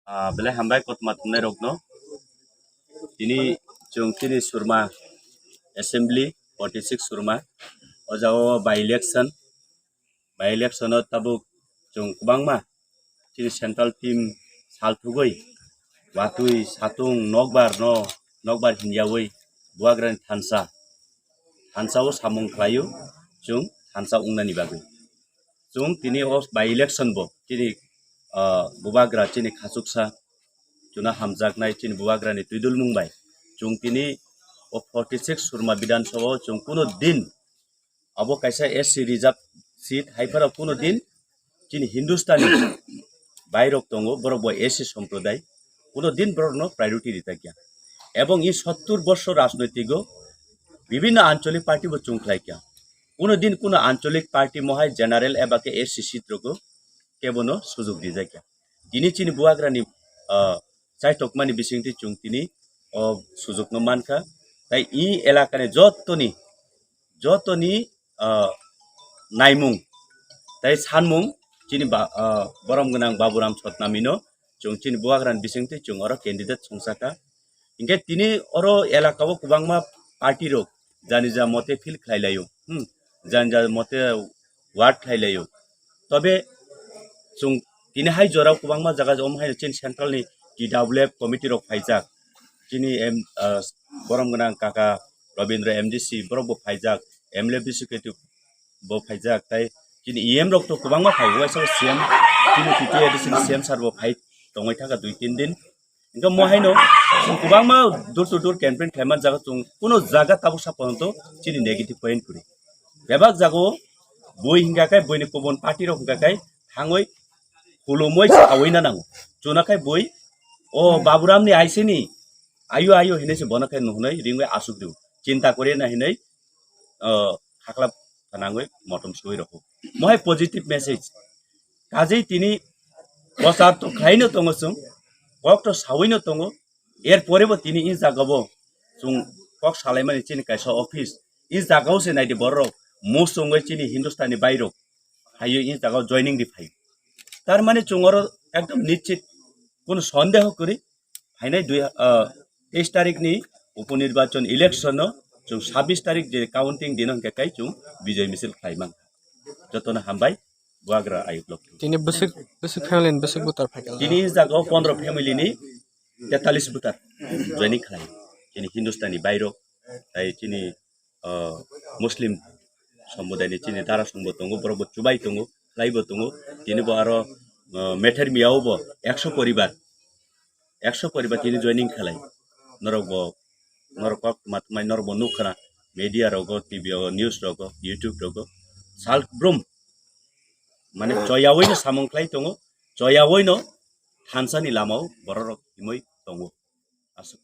Belai hambai kot matnai rokno ini jung tini surma assembly 46 surma o jago by election o tabuk jung kubangma tini central team salthugoi watui satung nokbar hinjawoi buagran thansa o samung khlaio jung thansa ungnani bagui jung tini o by election bo tini bubagra tini khasuksa chuna hamjaknai tini bubagrani tuidul mungbai jung tini o 46 surma bidan sabha jung kuno din abo kaisa SC reserve seat haifara kuno din tini Hindustani bairok tongo borok bo SC সম্প্রদায় kuno din borok no priority ditakya এবং এই 70 বছর রাজনৈতিক বিভিন্ন আঞ্চলিক party bo chungkhlaikya kuno din kuno আঞ্চলিক party মহাই general এবাকে SC সিট্রকো কেবনো সুযোগ দিজাইয়া দিনি চিনি বুয়াগ্রানি চাই টকমানি বিসিংটি চুং তিনি ও সুযোগ ন মানখা তাই ই এলাকানে যতনি নাইমুং তাই সানমুং চিনি বরম গনাং বাবুরাম ছতনামিনো চুং চিনি বুয়াগ্রানি বিসিংটি চুং অর ক্যান্ডিডেট সংসাকা ইনকে তিনি অর এলাকাও কুবাংমা পার্টি রক জানি যা মতে ফিল খাইলাইও জানি যা মতে ওয়ার্ড খাইলাইও তবে जों दिनै हाय जराव गोबांमा जागा हाय चीन सेन्ट्रेलनि DWF कमिटि रक फाइजाक चिनि बरम गोनां काका रविन्द्र MDC बरक बो फाइजाक MLF एक्जिक्युटिव बो फाइजाक ताई चिनि EM रक तो गोबांमा फाइगो वाइसा CM चिनि पिटि एडिसन CM सार बो फाइ दंगाय थाका 2-3 दिन इनका मोहायनो जों गोबांमा दूर टू दूर कैम्पेन खायमान जागा जों कुनो जागा ताबो सापनतो चिनि नेगेटिव पॉइंट कुरि बेबाक जागो बय हिंगाकाय बयनि कमन पार्टी रक हिंगाकाय थाङै खुलुमै सावैना नांगौ जुनाखाय बय ओ बाबुरामनि आइसेनि आयु हिनेसे बनखाय नुहुनै रिंबाय आसुग्रिउ चिन्ता करे ना हिनै खाख्ला थानाङै मटम सुइ रखो महाय पजिटिभ मेसेज काजै तिनी बसार तो खाइनो दङ जों कक सावैनो दङ एर परेबो तिनी इ जागाबो जों कक सालायमानि चिनि कायसा अफिस इ जागावसे नायदि बरक मोसङै चिनि हिन्दुस्तानी बायरो हायो इ जागाव जॉइनिंग दि फाइ तार माने चुंगर एकदम निश्चित कोन सन्देह करी फाइनाय 23 तारिख नि उपनिर्वाचन इलेक्शन जों 26 तारिख जे काउंटिंग दिन हंकाय जों विजय मिছিল खाइमां जतन हामबाय बुआग्रा आयुब्लक तिनी बसक फेमिली बसक बुतार फाइकल तिनी जागाव 15 फेमिली नि 43 बुतार जॉइनिंग खालाय तिनी हिन्दुस्तानी बायरो ताय तिनी मुस्लिम समुदायनि तिनी दारा संबो दंगो बरबो चुबाय दंगो लाइबो दंगो तिनी बो आरो मेथर मियावबो 100 परिवार तिनी जॉइनिंग खालाय नरबो नरकक मातमाय नरबो नुखना मीडिया रगो टीवी न्यूज रगो यूट्यूब रगो सालब्रुम माने जयावैनो सामंख्लाय दंगो जयावैनो थानसानि लामाव बररक हिमै दंगो आसु